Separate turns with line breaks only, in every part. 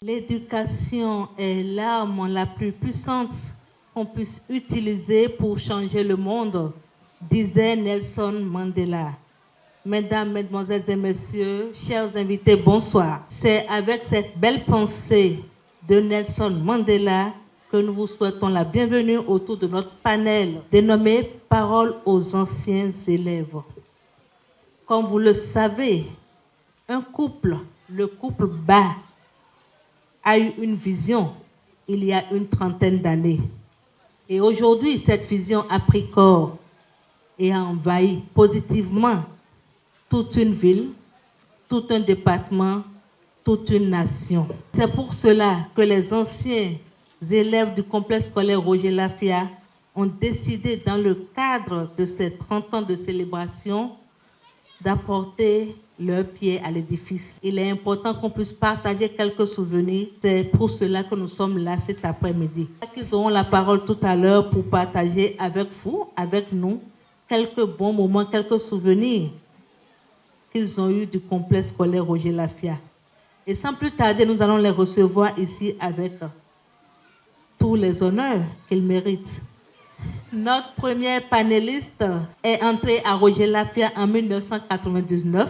L'éducation est l'arme la plus puissante qu'on puisse utiliser pour changer le monde, disait Nelson Mandela. Mesdames, Mesdemoiselles et Messieurs, chers invités, bonsoir. C'est avec cette belle pensée de Nelson Mandela que nous vous souhaitons la bienvenue autour de notre panel dénommé « Paroles aux anciens élèves ». Comme vous le savez, un couple, le couple Ba, a eu une vision il y a une trentaine d'années. Et aujourd'hui, cette vision a pris corps et a envahi positivement toute une ville, tout un département, toute une nation. C'est pour cela que les anciens élèves du complexe scolaire Roger Lafia ont décidé, dans le cadre de ces 30 ans de célébration, d'apporter leur pied à l'édifice. Il est important qu'on puisse partager quelques souvenirs. C'est pour cela que nous sommes là cet après-midi. Ils auront la parole tout à l'heure pour partager avec vous, avec nous, quelques bons moments, quelques souvenirs qu'ils ont eu du complexe scolaire Roger Lafia. Et sans plus tarder, nous allons les recevoir ici avec tous les honneurs qu'ils méritent. Notre premier panéliste est entré à Roger Lafia en 1999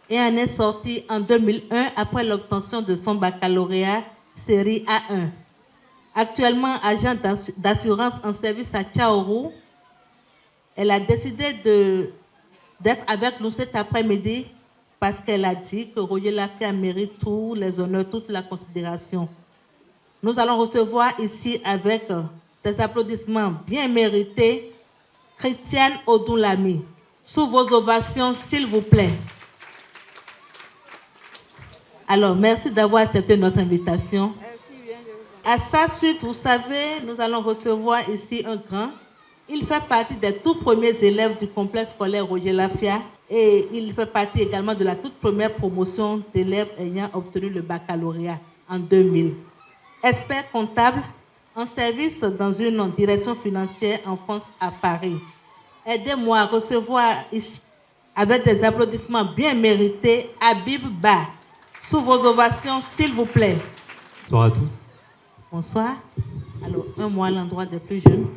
et en est sorti en 2001 après l'obtention de son baccalauréat série A1. Actuellement agent d'assurance en service à Tchaourou, elle a décidé d'être avec nous cet après-midi parce qu'elle a dit que Roger Lafia mérite tous les honneurs, toute la considération. Nous allons recevoir ici avec des applaudissements bien mérités Christiane Odoulami. Sous vos ovations, s'il vous plaît. Alors, merci d'avoir accepté notre invitation. À sa suite, vous savez, nous allons recevoir ici un grand. Il fait partie des tout premiers élèves du complexe scolaire Roger Lafia et il fait partie également de la toute première promotion d'élèves ayant obtenu le baccalauréat en 2000. Expert comptable en service dans une direction financière en France à Paris. Aidez-moi à recevoir ici, avec des applaudissements bien mérités, Habib Ba. Sous vos ovations, s'il vous plaît.
Bonsoir à tous.
Bonsoir. Alors, un mot à l'endroit des plus jeunes.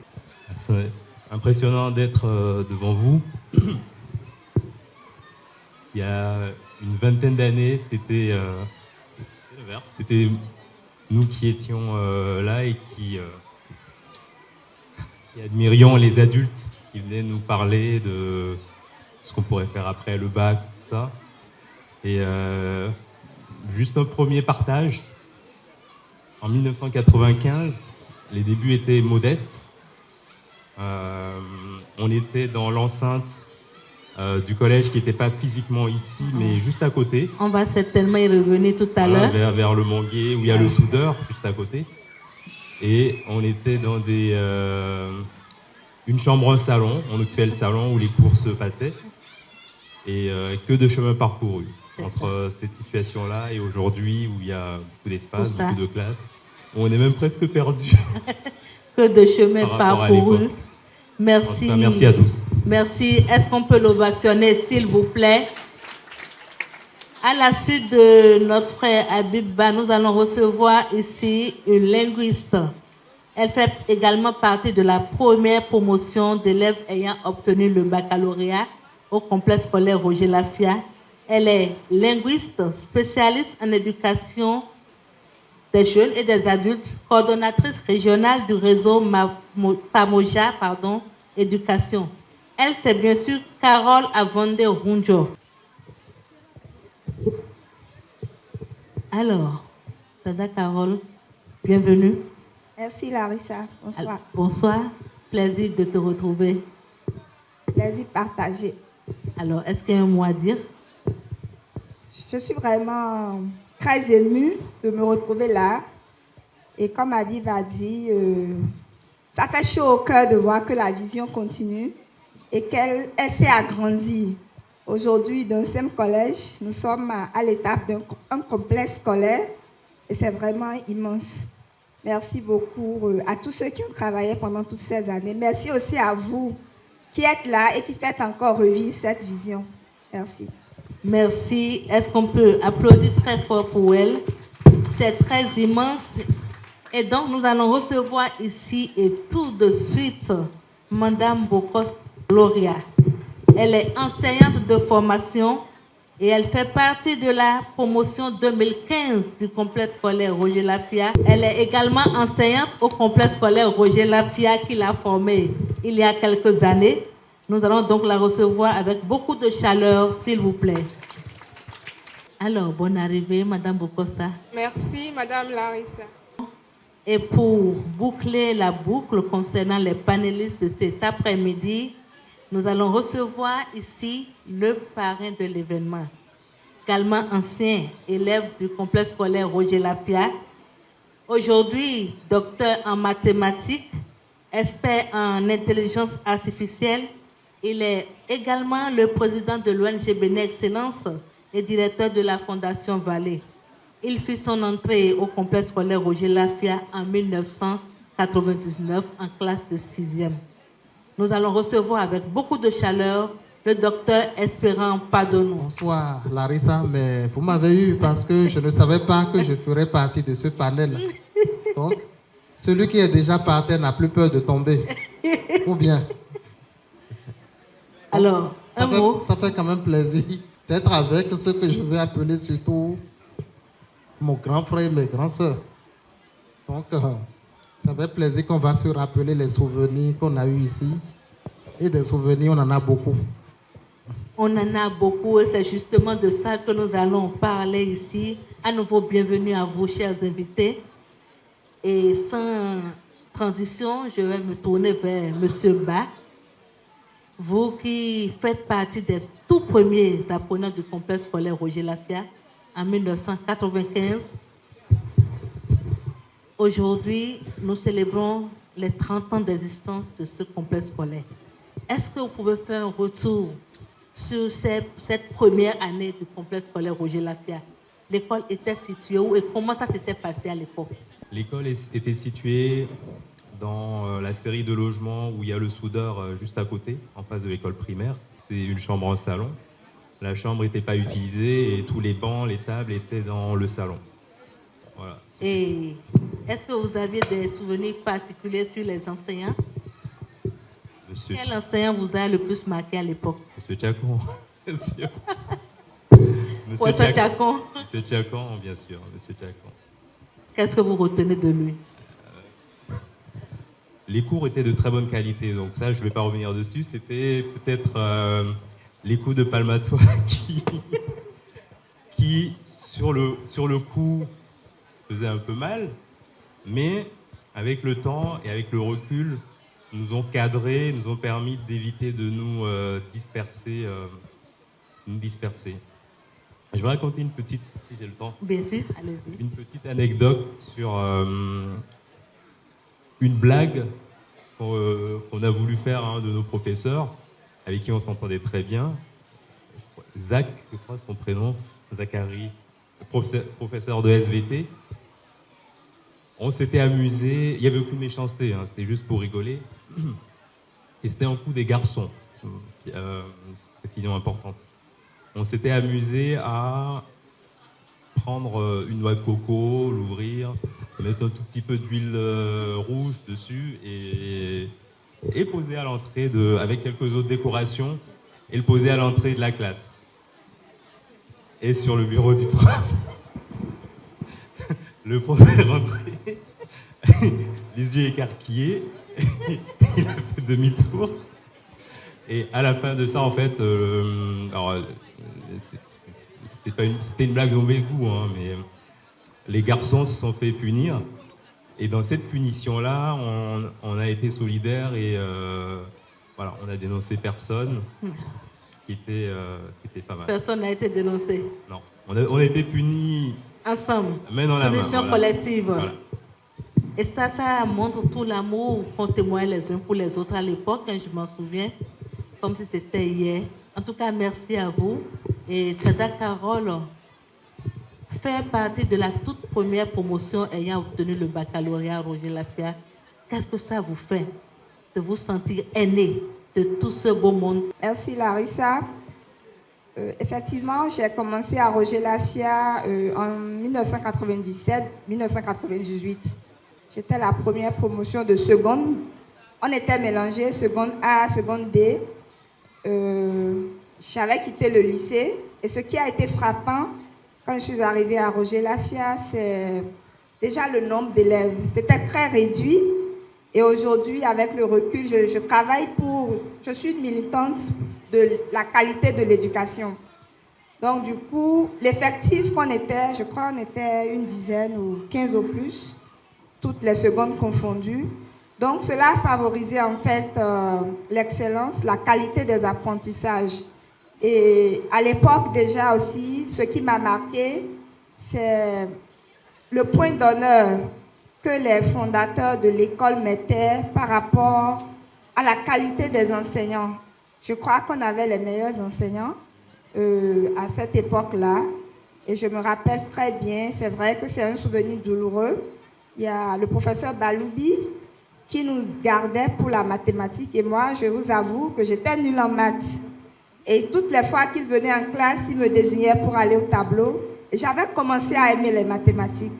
C'est impressionnant d'être devant vous. Il y a une vingtaine d'années, c'était nous qui étions là et qui admirions les adultes qui venaient nous parler de ce qu'on pourrait faire après le bac, tout ça. Et juste notre premier partage, en 1995, les débuts étaient modestes. On était dans l'enceinte du collège qui n'était pas physiquement ici, mais juste à côté.
On va certainement y revenir tout à l'heure.
Vers le Manguier, où il y a le soudeur, juste à côté. Et on était dans une chambre, un salon. On occupait le salon où les cours se passaient. Et que de chemin parcouru entre cette situation-là et aujourd'hui où il y a beaucoup d'espace, beaucoup de classes. On est même presque perdu.
Que de chemin parcouru. Merci.
Enfin, merci à tous.
Merci. Est-ce qu'on peut l'ovationner, s'il vous plaît? À la suite de notre frère Habib Ba, nous allons recevoir ici une linguiste. Elle fait également partie de la première promotion d'élèves ayant obtenu le baccalauréat au complexe scolaire Roger Lafia. Elle est linguiste, spécialiste en éducation des jeunes et des adultes, coordonnatrice régionale du réseau Pamoja, éducation. Elle, c'est bien sûr Carole Avonde Runjo. Alors, Tada Carole, bienvenue.
Merci Larissa, bonsoir.
Alors, bonsoir, plaisir de te retrouver.
Plaisir partagé.
Alors, est-ce qu'il y a un mot à dire?
Je suis vraiment très émue de me retrouver là. Et comme Habib a dit, ça fait chaud au cœur de voir que la vision continue et qu'elle s'est agrandie. Aujourd'hui, dans ce même collège, nous sommes à l'étape d'un complexe scolaire et c'est vraiment immense. Merci beaucoup à tous ceux qui ont travaillé pendant toutes ces années. Merci aussi à vous qui êtes là et qui faites encore revivre cette vision. Merci.
Merci. Est-ce qu'on peut applaudir très fort pour elle? C'est très immense. Et donc, nous allons recevoir ici et tout de suite Madame Bokos Gloria. Elle est enseignante de formation et elle fait partie de la promotion 2015 du complexe scolaire Roger Lafia. Elle est également enseignante au complexe scolaire Roger Lafia qui l'a formée il y a quelques années. Nous allons donc la recevoir avec beaucoup de chaleur, s'il vous plaît. Alors, bonne arrivée, Madame Bokosa.
Merci, Madame Larissa.
Et pour boucler la boucle concernant les panélistes de cet après-midi, nous allons recevoir ici le parrain de l'événement, également ancien élève du complexe scolaire Roger Lafia, aujourd'hui docteur en mathématiques, expert en intelligence artificielle. Il est également le président de l'ONG Béné Excellence et directeur de la Fondation Vallée. Il fit son entrée au complexe scolaire Roger Lafia en 1999 en classe de 6e. Nous allons recevoir avec beaucoup de chaleur le docteur Espérant Padono.
Bonsoir Larissa, mais vous m'avez eu parce que je ne savais pas que je ferais partie de ce panel. Donc, celui qui est déjà par terre n'a plus peur de tomber. Ou bien?
Alors,
ça fait quand même plaisir d'être avec ceux que je vais appeler surtout mon grand frère et mes grands sœurs. Donc, ça fait plaisir qu'on va se rappeler les souvenirs qu'on a eus ici. Et des souvenirs, on en a beaucoup.
On en a beaucoup et c'est justement de ça que nous allons parler ici. À nouveau, bienvenue à vous, chers invités. Et sans transition, je vais me tourner vers M. Ba. Vous qui faites partie des tout premiers apprenants du complexe scolaire Roger Lafia en 1995. Aujourd'hui, nous célébrons les 30 ans d'existence de ce complexe scolaire. Est-ce que vous pouvez faire un retour sur cette première année du complexe scolaire Roger Lafia? L'école était située où et comment ça s'était passé à l'époque?
L'école était située dans la série de logements où il y a le soudeur juste à côté, en face de l'école primaire. C'était une chambre en salon. La chambre n'était pas utilisée et tous les bancs, les tables étaient dans le salon. Voilà.
Et est-ce que vous aviez des souvenirs particuliers sur les enseignants? Quel enseignant vous a le plus marqué à l'époque?
Monsieur Tchakon, bien sûr.
Monsieur Tchakon.
Monsieur Tchakon, bien sûr. Monsieur Tchakon.
Qu'est-ce que vous retenez de lui?
Les cours étaient de très bonne qualité, donc ça, je ne vais pas revenir dessus. C'était peut-être les coups de Palmatois qui sur le coup, faisaient un peu mal, mais avec le temps et avec le recul, nous ont cadrés, nous ont permis d'éviter de nous disperser. Je vais raconter une petite, si j'ai le temps.
Bien sûr, allez-y.
Une petite anecdote sur une blague qu'on a voulu faire à un de nos professeurs, avec qui on s'entendait très bien. Zach, je crois son prénom, Zachary, professeur de SVT. On s'était amusé, il n'y avait aucune méchanceté, hein, c'était juste pour rigoler. Et c'était un coup des garçons, précision importante. On s'était amusé à prendre une noix de coco, l'ouvrir, mettre un tout petit peu d'huile rouge dessus et poser à l'entrée, avec quelques autres décorations, et le poser à l'entrée de la classe. Et sur le bureau du prof. Le prof est rentré, les yeux écarquillés, il a fait demi-tour. Et à la fin de ça, en fait, c'était une blague de mauvais goût, hein, mais les garçons se sont fait punir. Et dans cette punition-là, on a été solidaires et voilà, on a dénoncé personne, ce qui était pas mal.
Personne n'a été dénoncé.
Non, on a été punis
ensemble.
Main dans la main.
Punition collective. Voilà. Et ça montre tout l'amour qu'on témoigne les uns pour les autres à l'époque, hein, je m'en souviens, comme si c'était hier. En tout cas, merci à vous. Et Tada Carole fait partie de la toute première promotion ayant obtenu le baccalauréat Roger Lafia. Qu'est-ce que ça vous fait de vous sentir aîné de tout ce beau monde?
Merci Larissa. Effectivement, j'ai commencé à Roger Lafia en 1997-1998. J'étais la première promotion de seconde. On était mélangés, seconde A, seconde D. J'avais quitté le lycée. Et ce qui a été frappant quand je suis arrivée à Roger Lafia, c'est déjà le nombre d'élèves. C'était très réduit. Et aujourd'hui, avec le recul, je travaille je suis une militante de la qualité de l'éducation. Donc, du coup, l'effectif qu'on était, je crois qu'on était une dizaine ou 15 au plus, toutes les secondes confondues. Donc, cela a favorisé en fait l'excellence, la qualité des apprentissages. Et à l'époque déjà aussi, ce qui m'a marqué, c'est le point d'honneur que les fondateurs de l'école mettaient par rapport à la qualité des enseignants. Je crois qu'on avait les meilleurs enseignants à cette époque-là. Et je me rappelle très bien, c'est vrai que c'est un souvenir douloureux. Il y a le professeur Baloubi qui nous gardait pour la mathématique. Et moi, je vous avoue que j'étais nulle en maths. Et toutes les fois qu'il venait en classe, il me désignait pour aller au tableau. Et j'avais commencé à aimer les mathématiques.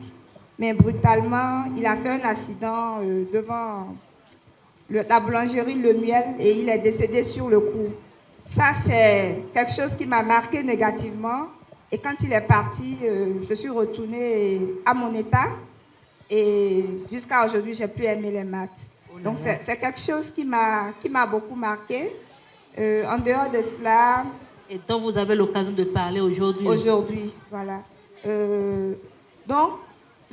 Mais brutalement, il a fait un accident devant la boulangerie Le Miel et il est décédé sur le coup. Ça, c'est quelque chose qui m'a marqué négativement. Et quand il est parti, je suis retournée à mon état. Et jusqu'à aujourd'hui, j'ai pu aimer les maths. Donc, c'est quelque chose qui m'a beaucoup marqué. En dehors de cela...
Et dont vous avez l'occasion de parler aujourd'hui.
Aujourd'hui, voilà. Donc,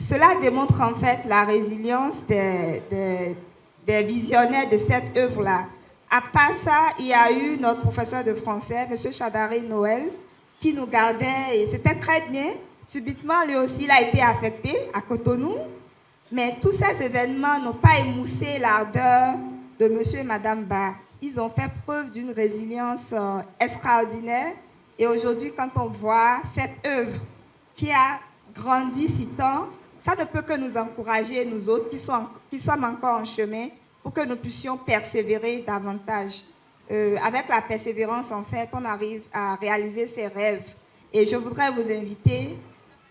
cela démontre en fait la résilience des visionnaires de cette œuvre-là. À part ça, il y a eu notre professeur de français, M. Chadaré Noël, qui nous gardait, et c'était très bien. Subitement, lui aussi, il a été affecté à Cotonou. Mais tous ces événements n'ont pas émoussé l'ardeur de M. et Mme Ba. Ils ont fait preuve d'une résilience extraordinaire. Et aujourd'hui, quand on voit cette œuvre qui a grandi si tant, ça ne peut que nous encourager, nous autres qui sommes encore en chemin, pour que nous puissions persévérer davantage. Avec la persévérance, en fait, on arrive à réaliser ses rêves. Et je voudrais vous inviter,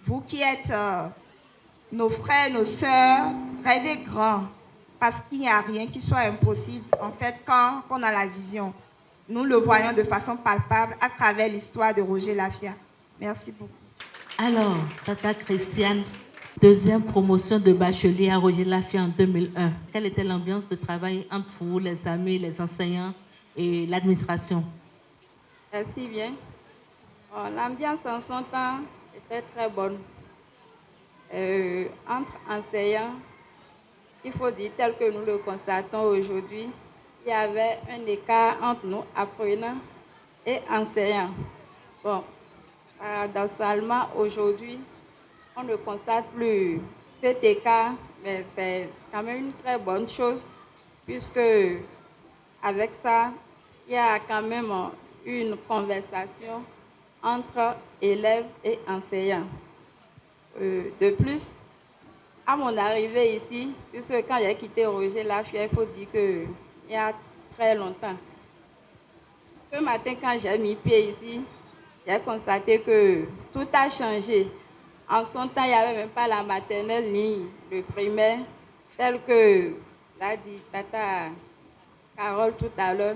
vous qui êtes nos frères, nos sœurs, rêvez grand. Parce qu'il n'y a rien qui soit impossible, en fait, quand on a la vision. Nous le voyons de façon palpable à travers l'histoire de Roger Lafia. Merci beaucoup.
Alors, Tata Christiane, deuxième promotion de bachelier à Roger Lafia en 2001. Quelle était l'ambiance de travail entre vous, les amis, les enseignants et l'administration?
Merci bien. L'ambiance en son temps était très bonne. Entre enseignants, il faut dire tel que nous le constatons aujourd'hui, il y avait un écart entre nous, apprenants et enseignants. Bon, paradoxalement, aujourd'hui, on ne constate plus cet écart, mais c'est quand même une très bonne chose, puisque avec ça, il y a quand même une conversation entre élèves et enseignants. De plus, à mon arrivée ici, puisque quand j'ai quitté Roger Lafia, il faut dire qu'il y a très longtemps. Ce matin, quand j'ai mis pied ici, j'ai constaté que tout a changé. En son temps, il n'y avait même pas la maternelle ni le primaire, tel que l'a dit Tata Carole tout à l'heure.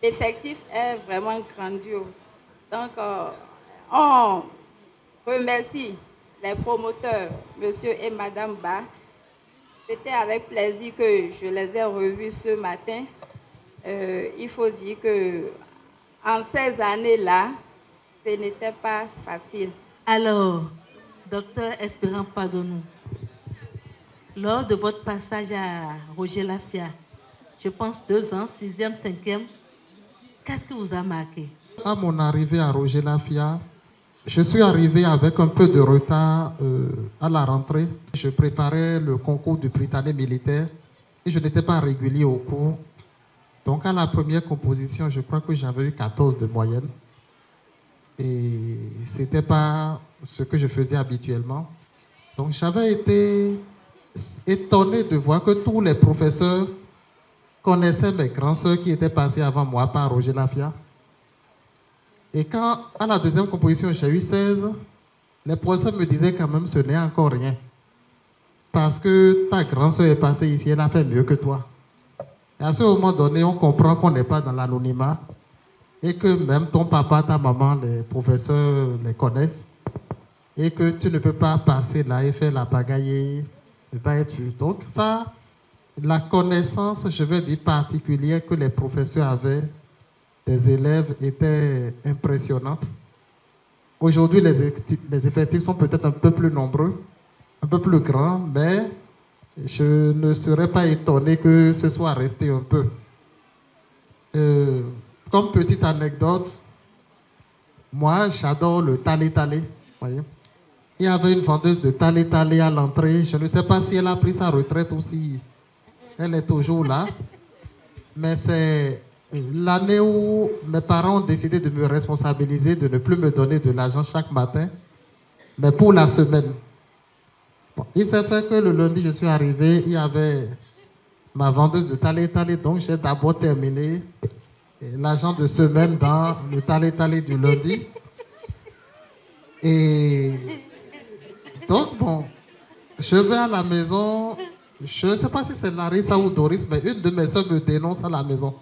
L'effectif est vraiment grandiose. Donc, on remercie les promoteurs, monsieur et madame Ba. C'était avec plaisir que je les ai revus ce matin. Il faut dire que en ces années-là, ce n'était pas facile.
Alors, docteur Espérant Padonou, lors de votre passage à Roger Lafia, je pense 2 ans, 6e, 5e, qu'est-ce qui vous a marqué?
À mon arrivée à Roger Lafia, je suis arrivé avec un peu de retard à la rentrée. Je préparais le concours du Britannique militaire et je n'étais pas régulier au cours. Donc à la première composition, je crois que j'avais eu 14 de moyenne. Et ce n'était pas ce que je faisais habituellement. Donc j'avais été étonné de voir que tous les professeurs connaissaient mes grands sœurs qui étaient passées avant moi par Roger Lafia. Et quand, à la deuxième composition, j'ai eu 16, les professeurs me disaient quand même, ce n'est encore rien. Parce que ta grande soeur est passée ici, elle a fait mieux que toi. Et à ce moment donné, on comprend qu'on n'est pas dans l'anonymat et que même ton papa, ta maman, les professeurs les connaissent et que tu ne peux pas passer là et faire la pagaille et ne pas être vu. Donc ça, la connaissance, je vais dire, particulière que les professeurs avaient des élèves était impressionnante. Aujourd'hui, les effectifs sont peut-être un peu plus nombreux, un peu plus grands, mais je ne serais pas étonné que ce soit resté un peu. Comme petite anecdote, moi, j'adore le tale-tale. Voyez. Il y avait une vendeuse de tale-tale à l'entrée. Je ne sais pas si elle a pris sa retraite ou si elle est toujours là. Mais c'est l'année où mes parents ont décidé de me responsabiliser, de ne plus me donner de l'argent chaque matin, mais pour la semaine. Bon, il s'est fait que le lundi, je suis arrivé, il y avait ma vendeuse de tale-tale, donc j'ai d'abord terminé l'argent de semaine dans le tale-tale du lundi. Et donc, bon, je vais à la maison, je ne sais pas si c'est Larissa ou Doris, mais une de mes soeurs me dénonce à la maison.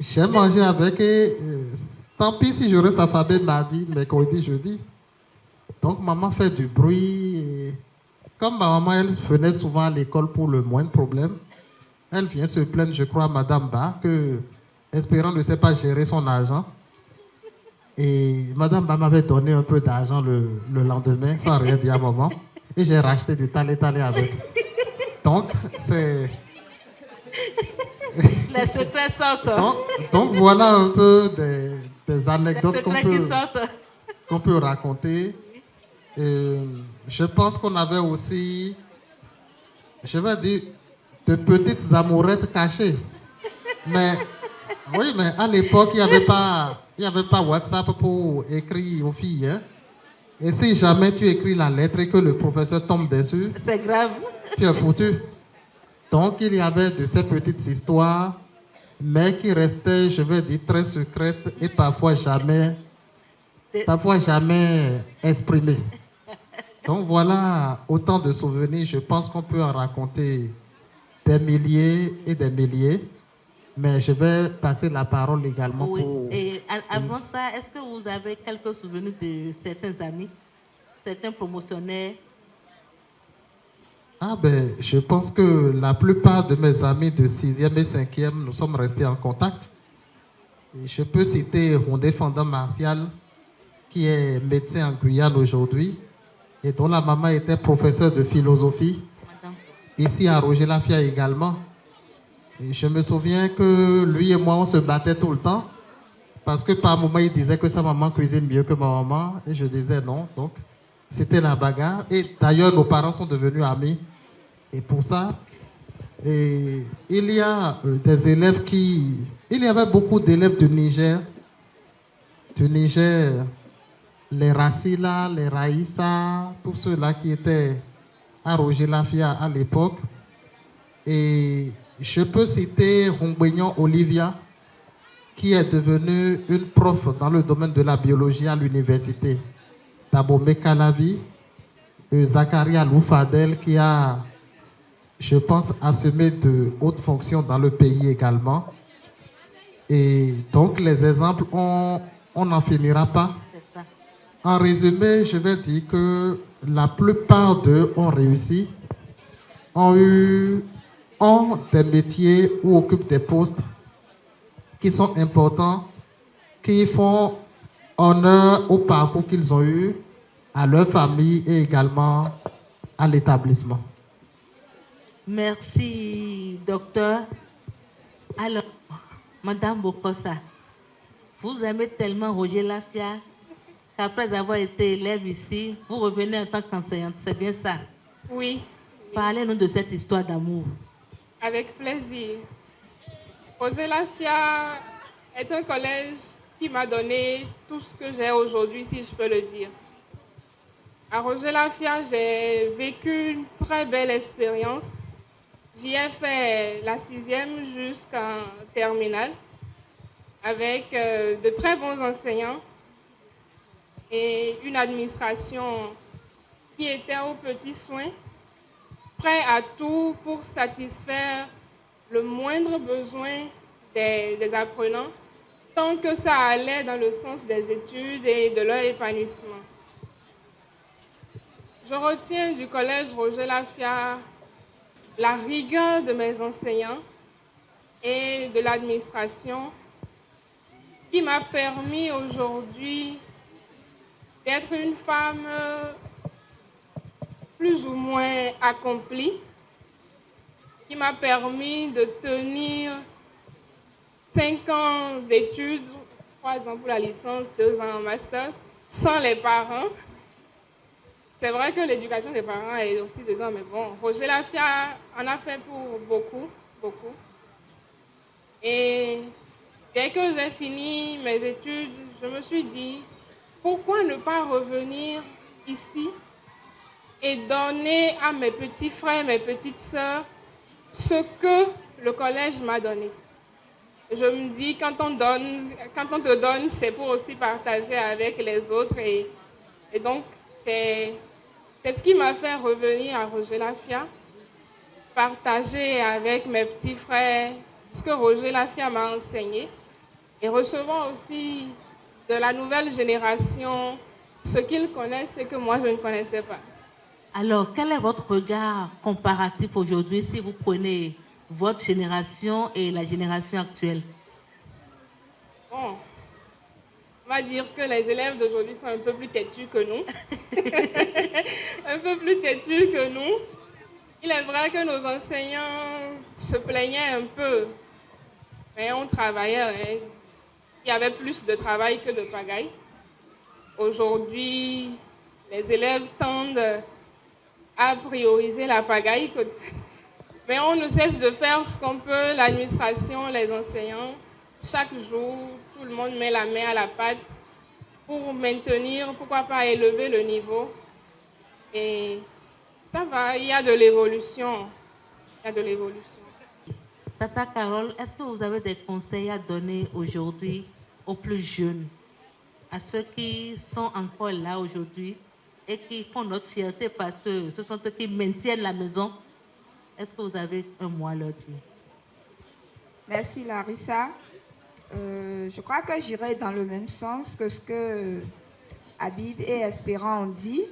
J'ai mangé avec et tant pis si je reste affamé mardi, mercredi, jeudi. Donc, maman fait du bruit. Et comme ma maman, elle venait souvent à l'école pour le moindre problème, elle vient se plaindre, je crois, à Madame Ba, que Espérant ne sait pas gérer son argent. Et Madame Ba m'avait donné un peu d'argent le lendemain, sans rien dire à maman. Et j'ai racheté du talé-talé avec. Donc, c'est...
Les secrets sortent.
Donc voilà un peu des anecdotes qu'on peut raconter. Je pense qu'on avait aussi, je vais dire, de petites amourettes cachées. Mais oui, mais à l'époque, il n'y avait pas WhatsApp pour écrire aux filles. Hein? Et si jamais tu écris la lettre et que le professeur tombe dessus,
c'est grave.
Tu es foutu. Donc il y avait de ces petites histoires, mais qui restaient, je vais dire, très secrètes et parfois jamais exprimées. Donc voilà autant de souvenirs. Je pense qu'on peut en raconter des milliers et des milliers. Mais je vais passer la parole également pour...
Et avant ça, est-ce que vous avez quelques souvenirs de certains amis, certains promotionnaires?
Ah ben, je pense que la plupart de mes amis de 6e et 5e, nous sommes restés en contact. Et je peux citer Rondé Fendant Martial, qui est médecin en Guyane aujourd'hui, et dont la maman était professeure de philosophie, ici à Roger Lafia également. Et je me souviens que lui et moi, on se battait tout le temps, parce que par moment, il disait que sa maman cuisine mieux que ma maman, et je disais non. Donc, c'était la bagarre. Et d'ailleurs, nos parents sont devenus amis. Et pour ça, il y a des élèves qui... Il y avait beaucoup d'élèves du Niger. Les Rassila, les Raïssa, tous ceux-là qui étaient à Roger Lafia à l'époque. Et je peux citer Rongbeignon Olivia, qui est devenue une prof dans le domaine de la biologie à l'université d'Abomey Calavi. Zakaria Loufadel, qui a, je pense, assumé de hautes fonctions dans le pays également. Et donc, les exemples, on n'en finira pas. En résumé, je vais dire que la plupart d'eux ont réussi, ont des métiers ou occupent des postes qui sont importants, qui font honneur au parcours qu'ils ont eu, à leur famille et également à l'établissement.
Merci, docteur. Alors, Madame Bokosa, vous aimez tellement Roger Lafia qu'après avoir été élève ici, vous revenez en tant qu'enseignante. C'est bien ça?
Oui.
Parlez-nous de cette histoire d'amour.
Avec plaisir. Roger Lafia est un collège qui m'a donné tout ce que j'ai aujourd'hui, si je peux le dire. À Roger Lafia, j'ai vécu une très belle expérience. J'y ai fait la 6e jusqu'en terminale. avec de très bons enseignants et une administration qui était aux petits soins, prêt à tout pour satisfaire le moindre besoin des apprenants, tant que ça allait dans le sens des études et de leur épanouissement. Je retiens du collège Roger Lafia la rigueur de mes enseignants et de l'administration qui m'a permis aujourd'hui d'être une femme plus ou moins accomplie, qui m'a permis de tenir 5 ans d'études, 3 ans pour la licence, 2 ans en master, sans les parents. C'est vrai que l'éducation des parents est aussi dedans, mais bon, Roger Lafia en a fait pour beaucoup, beaucoup. Et dès que j'ai fini mes études, je me suis dit, pourquoi ne pas revenir ici et donner à mes petits frères, mes petites sœurs, ce que le collège m'a donné. Je me dis, quand on te donne, c'est pour aussi partager avec les autres. Et donc, c'est ce qui m'a fait revenir à Roger Lafia, partager avec mes petits frères ce que Roger Lafia m'a enseigné et recevoir aussi de la nouvelle génération ce qu'ils connaissent et que moi, je ne connaissais pas.
Alors, quel est votre regard comparatif aujourd'hui si vous prenez votre génération et la génération actuelle?
Bon, on va dire que les élèves d'aujourd'hui sont un peu plus têtus que nous. Un peu plus têtus que nous. Il est vrai que nos enseignants se plaignaient un peu, mais on travaillait. Hein. Il y avait plus de travail que de pagaille. Aujourd'hui, les élèves tendent à prioriser la pagaille. Mais on ne cesse de faire ce qu'on peut, l'administration, les enseignants. Chaque jour, tout le monde met la main à la pâte pour maintenir, pourquoi pas élever le niveau. Et ça va, il y a de l'évolution. Il y a de l'évolution.
Tata Carole, est-ce que vous avez des conseils à donner aujourd'hui aux plus jeunes, à ceux qui sont encore là aujourd'hui et qui font notre fierté parce que ce sont eux qui maintiennent la maison? Est-ce que vous avez un mot à leur dire?
Merci Larissa. Je crois que j'irai dans le même sens que ce que Habib et Espérant ont dit.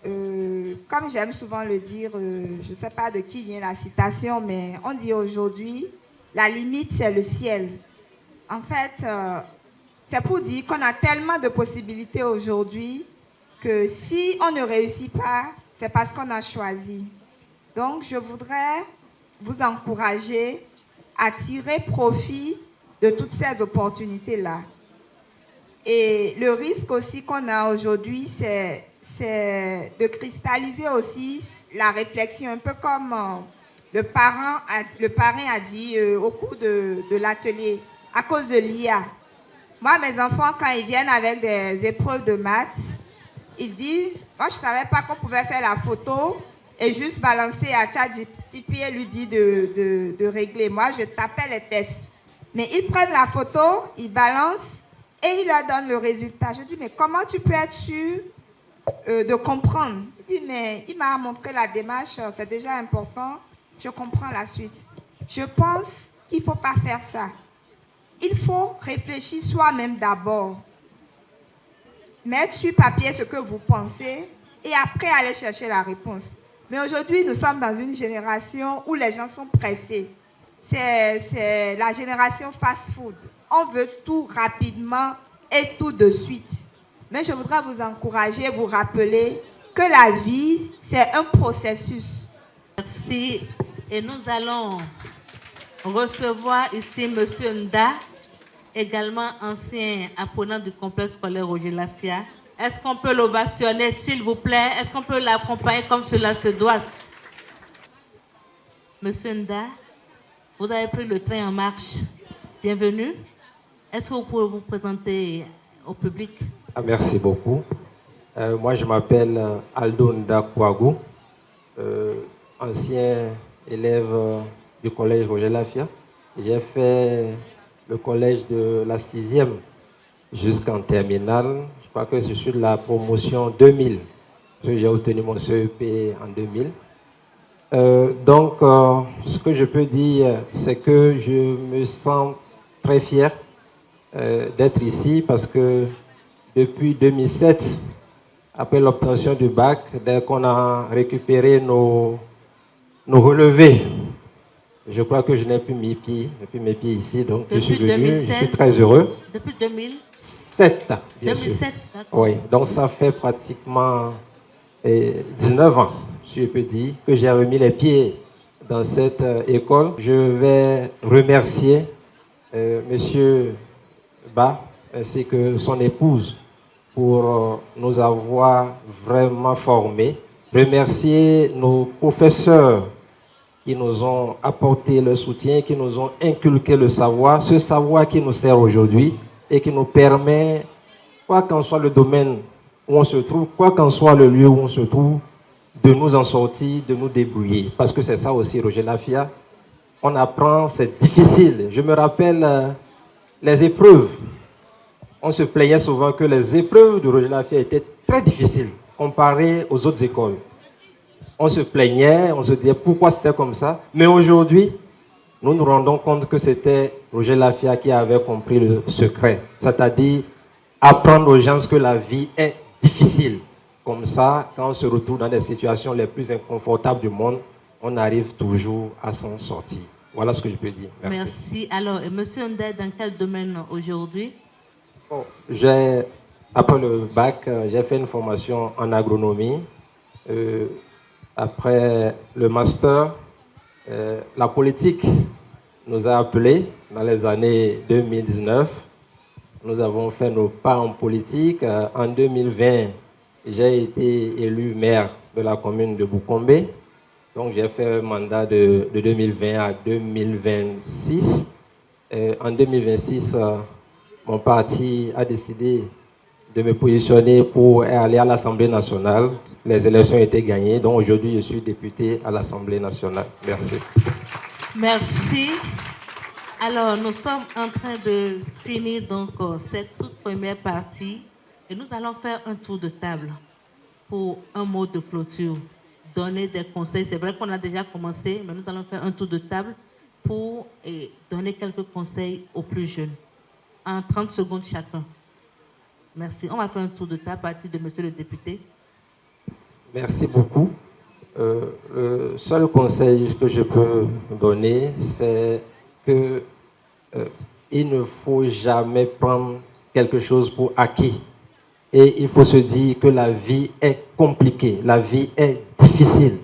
Comme j'aime souvent le dire, je ne sais pas de qui vient la citation, mais on dit aujourd'hui, la limite c'est le ciel. En fait, c'est pour dire qu'on a tellement de possibilités aujourd'hui que si on ne réussit pas, c'est parce qu'on a choisi. Donc, je voudrais vous encourager à tirer profit de toutes ces opportunités-là. Et le risque aussi qu'on a aujourd'hui, c'est de cristalliser aussi la réflexion, un peu comme le parrain a dit au cours de l'atelier, à cause de l'IA. Moi, mes enfants, quand ils viennent avec des épreuves de maths, ils disent, moi, je ne savais pas qu'on pouvait faire la photo et juste balancer à ChatGPT et lui dire de régler. Moi, je tapais les tests. Mais ils prennent la photo, ils balancent et ils leur donnent le résultat. Je dis, mais comment tu peux être sûr de comprendre? Il dit, mais il m'a montré la démarche, c'est déjà important, je comprends la suite. Je pense qu'il ne faut pas faire ça. Il faut réfléchir soi-même d'abord. Mettre sur papier ce que vous pensez et après aller chercher la réponse. Mais aujourd'hui, nous sommes dans une génération où les gens sont pressés. C'est la génération fast-food. On veut tout rapidement et tout de suite. Mais je voudrais vous encourager, vous rappeler que la vie, c'est un processus.
Merci. Et nous allons recevoir ici M. Nda, également ancien apprenant du complexe scolaire Roger Lafia. Est-ce qu'on peut l'ovationner, s'il vous plaît? Est-ce qu'on peut l'accompagner comme cela se doit? Monsieur Nda, vous avez pris le train en marche. Bienvenue. Est-ce que vous pouvez vous présenter au public?
Merci beaucoup. Moi, je m'appelle Aldo Nda Kouagou, ancien élève du collège Roger Lafia. J'ai fait le collège de la 6e jusqu'en terminale. Je crois que je suis de la promotion 2000. J'ai obtenu mon CEP en 2000. Ce que je peux dire, c'est que je me sens très fier d'être ici parce que depuis 2007, après l'obtention du bac, dès qu'on a récupéré nos relevés, je crois que je n'ai plus mes pieds ici, donc
Depuis
je suis venu,
2016,
je suis très heureux.
Depuis 2007,
7, bien
2007,
sûr.
d'accord.
Oui, donc ça fait pratiquement 19 ans, si je peux dire, que j'ai remis les pieds dans cette école. Je vais remercier Monsieur Ba ainsi que son épouse pour nous avoir vraiment formés. Remercier nos professeurs qui nous ont apporté le soutien, qui nous ont inculqué le savoir, ce savoir qui nous sert aujourd'hui et qui nous permet, quoi qu'en soit le domaine où on se trouve, quoi qu'en soit le lieu où on se trouve, de nous en sortir, de nous débrouiller. Parce que c'est ça aussi, Roger Lafia. On apprend, c'est difficile. Je me rappelle les épreuves. On se plaignait souvent que les épreuves de Roger Lafia étaient très difficiles comparées aux autres écoles. On se plaignait, on se disait pourquoi c'était comme ça. Mais aujourd'hui, nous nous rendons compte que c'était Roger Lafia qui avait compris le secret. C'est-à-dire apprendre aux gens que la vie est difficile. Comme ça, quand on se retrouve dans des situations les plus inconfortables du monde, on arrive toujours à s'en sortir. Voilà ce que je peux dire. Merci.
Merci. Alors, Monsieur Ndai, dans quel domaine aujourd'hui?
Bon, après le bac, j'ai fait une formation en agronomie. Après le master, la politique nous a appelés dans les années 2019. Nous avons fait nos pas en politique. En 2020, j'ai été élu maire de la commune de Boukombe. Donc j'ai fait un mandat de 2020 à 2026. En 2026, mon parti a décidé de me positionner pour aller à l'Assemblée nationale. Les élections ont été gagnées, donc aujourd'hui je suis député à l'Assemblée nationale. Merci.
Merci. Alors, nous sommes en train de finir donc cette toute première partie et nous allons faire un tour de table pour un mot de clôture, donner des conseils. C'est vrai qu'on a déjà commencé, mais nous allons faire un tour de table pour donner quelques conseils aux plus jeunes, en 30 secondes chacun. Merci. On va faire un tour de table à partir de monsieur le député.
Merci beaucoup. Le seul conseil que je peux donner, c'est que il ne faut jamais prendre quelque chose pour acquis. Et il faut se dire que la vie est compliquée, la vie est difficile.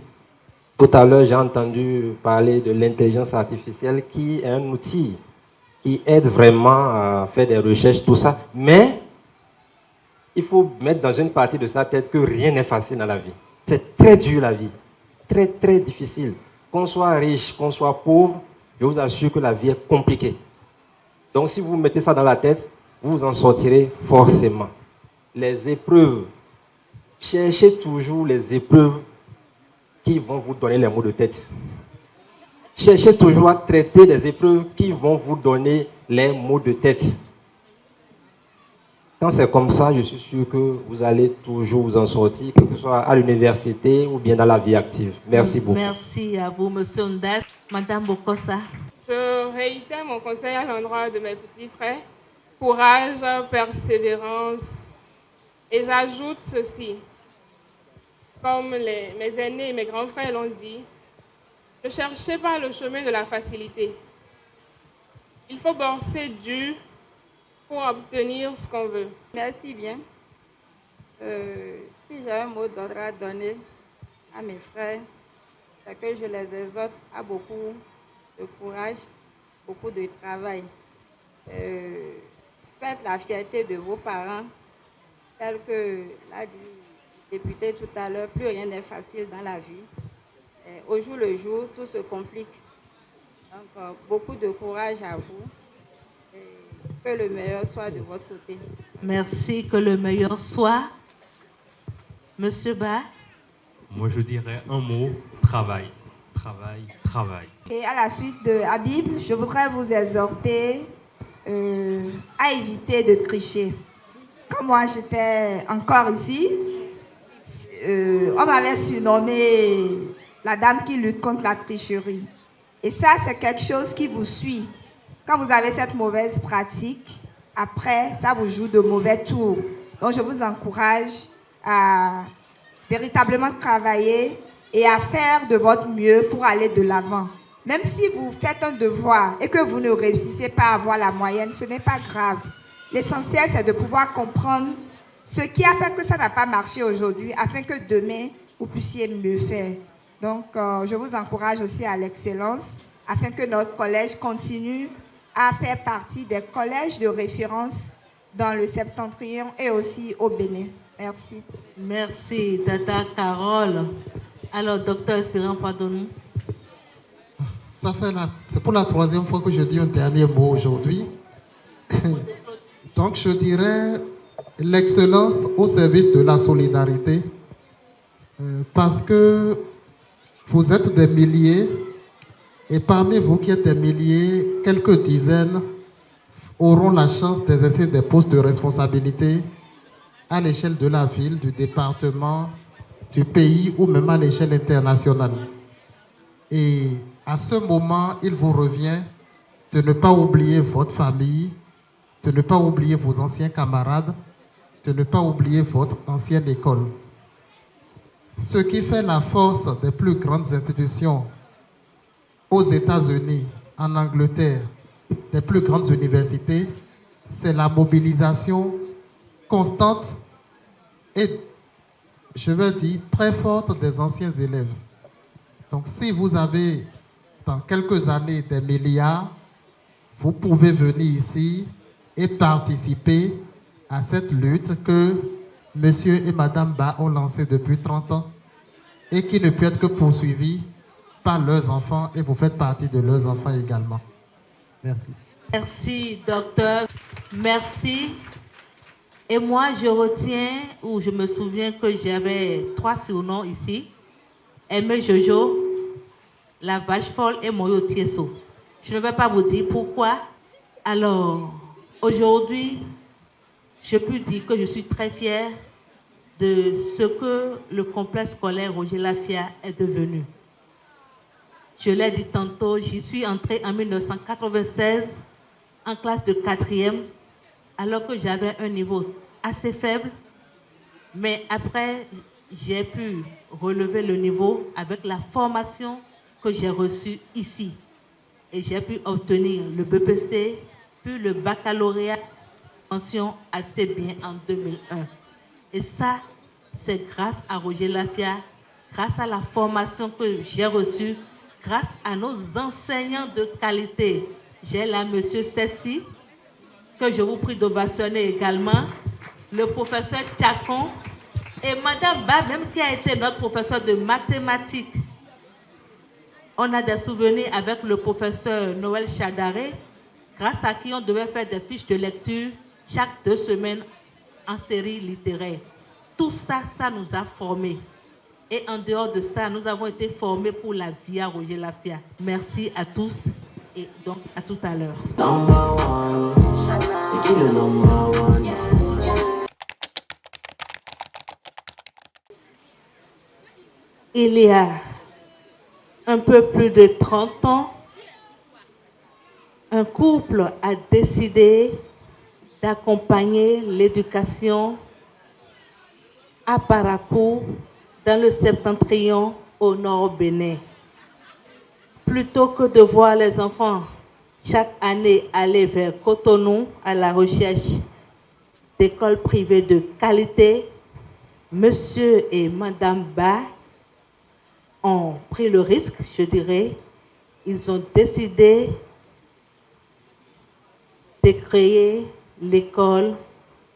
Tout à l'heure, j'ai entendu parler de l'intelligence artificielle qui est un outil qui aide vraiment à faire des recherches, tout ça. Mais il faut mettre dans une partie de sa tête que rien n'est facile dans la vie. C'est très dur la vie, très très difficile. Qu'on soit riche, qu'on soit pauvre, je vous assure que la vie est compliquée. Donc si vous mettez ça dans la tête, vous en sortirez forcément. Les épreuves, cherchez toujours les épreuves qui vont vous donner les maux de tête. Cherchez toujours à traiter des épreuves qui vont vous donner les maux de tête. Quand c'est comme ça, je suis sûr que vous allez toujours vous en sortir, que ce soit à l'université ou bien dans la vie active. Merci beaucoup.
Merci à vous, monsieur Ndai. Madame Bokosa.
Je réitère mon conseil à l'endroit de mes petits frères. Courage, persévérance. Et j'ajoute ceci. Comme mes aînés et mes grands frères l'ont dit, ne cherchez pas le chemin de la facilité. Il faut bosser dur pour obtenir ce qu'on veut.
Merci bien. Si j'ai un mot d'ordre à donner à mes frères, c'est que je les exhorte à beaucoup de courage, beaucoup de travail. Faites la fierté de vos parents, tel que l'a dit le député tout à l'heure, plus rien n'est facile dans la vie. Au jour le jour, tout se complique. Donc, beaucoup de courage à vous. Que le meilleur soit de votre côté.
Merci, que le meilleur soit. Monsieur Ba.
Moi, je dirais un mot, travail. Travail, travail.
Et à la suite de Habib, je voudrais vous exhorter à éviter de tricher. Quand moi j'étais encore ici, on m'avait surnommé la dame qui lutte contre la tricherie. Et ça, c'est quelque chose qui vous suit. Quand vous avez cette mauvaise pratique, après, ça vous joue de mauvais tours. Donc, je vous encourage à véritablement travailler et à faire de votre mieux pour aller de l'avant. Même si vous faites un devoir et que vous ne réussissez pas à avoir la moyenne, ce n'est pas grave. L'essentiel, c'est de pouvoir comprendre ce qui a fait que ça n'a pas marché aujourd'hui, afin que demain, vous puissiez mieux faire. Donc, je vous encourage aussi à l'excellence, afin que notre collège continue à faire partie des collèges de référence dans le Septentrion et aussi au Bénin. Merci.
Merci, Tata Carole. Alors, docteur Espérant, pardonne-nous.
C'est pour la 3e fois que je dis un dernier mot aujourd'hui. Donc, je dirais l'excellence au service de la solidarité, parce que vous êtes des milliers, et parmi vous qui êtes des milliers, quelques dizaines auront la chance d'exercer des postes de responsabilité à l'échelle de la ville, du département, du pays ou même à l'échelle internationale. Et à ce moment, il vous revient de ne pas oublier votre famille, de ne pas oublier vos anciens camarades, de ne pas oublier votre ancienne école. Ce qui fait la force des plus grandes institutions aux États-Unis, en Angleterre, des plus grandes universités, c'est la mobilisation constante et, je vais dire, très forte des anciens élèves. Donc, si vous avez dans quelques années des milliards, vous pouvez venir ici et participer à cette lutte que Monsieur et Madame Ba ont lancée depuis 30 ans et qui ne peut être que poursuivie par leurs enfants, et vous faites partie de leurs enfants également. Merci.
Merci, docteur. Merci. Et moi, je retiens, ou je me souviens que j'avais 3 surnoms ici. Aimé Jojo, la vache folle et Moyo Tieso. Je ne vais pas vous dire pourquoi. Alors, aujourd'hui, je peux dire que je suis très fière de ce que le complexe scolaire Roger Lafia est devenu. Je l'ai dit tantôt, j'y suis entrée en 1996 en classe de 4e, alors que j'avais un niveau assez faible. Mais après, j'ai pu relever le niveau avec la formation que j'ai reçue ici. Et j'ai pu obtenir le BPC, puis le baccalauréat, mention assez bien en 2001. Et ça, c'est grâce à Roger Lafia, grâce à la formation que j'ai reçue, grâce à nos enseignants de qualité. J'ai là M. Cessi, que je vous prie d'ovationner également, le professeur Tchakon, et Mme Ba, même qui a été notre professeur de mathématiques. On a des souvenirs avec le professeur Noël Chadaré, grâce à qui on devait faire des fiches de lecture chaque 2 semaines en série littéraire. Tout ça, ça nous a formés. Et en dehors de ça, nous avons été formés pour la vie à Roger Lafia. Merci à tous et donc à tout à l'heure. C'est qui le number one? Il y a un peu plus de 30 ans, un couple a décidé d'accompagner l'éducation à Parakou, dans le Septentrion, au nord Bénin. Plutôt que de voir les enfants chaque année aller vers Cotonou à la recherche d'écoles privées de qualité, Monsieur et Madame Ba ont pris le risque, je dirais. Ils ont décidé de créer l'école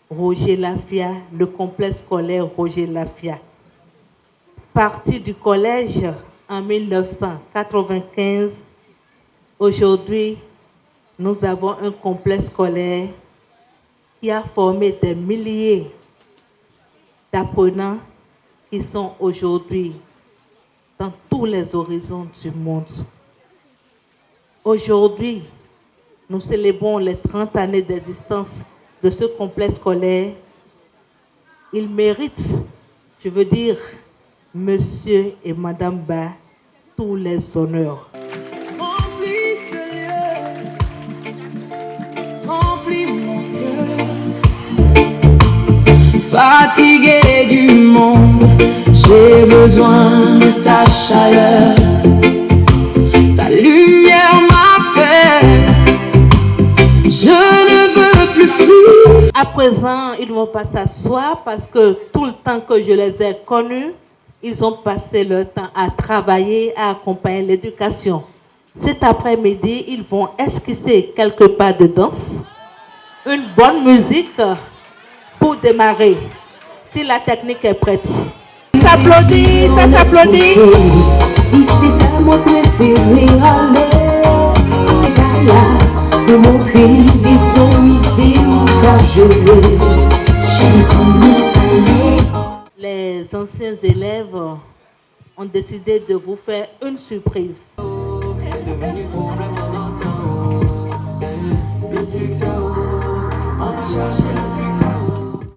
Roger Lafia, le complexe scolaire Roger Lafia. Parti du collège en 1995, aujourd'hui, nous avons un complexe scolaire qui a formé des milliers d'apprenants qui sont aujourd'hui dans tous les horizons du monde. Aujourd'hui, nous célébrons les 30 années d'existence de ce complexe scolaire. Il mérite, je veux dire, Monsieur et Madame Ba, tous les honneurs.
Remplis ce lieu, remplis mon cœur. Fatigué du monde, j'ai besoin de ta chaleur. Ta lumière m'appelle, je ne veux plus fuir.
À présent, ils ne vont pas s'asseoir parce que tout le temps que je les ai connus, ils ont passé leur temps à travailler, à accompagner l'éducation. Cet après-midi, ils vont esquisser quelques pas de danse, une bonne musique pour démarrer, si la technique est prête. Ça s'applaudit, ça s'applaudit.
Si c'est ça, moi préféré aller de montrer des omisés quand je veux.
Les anciens élèves ont décidé de vous faire une surprise.
Le succès, on cherche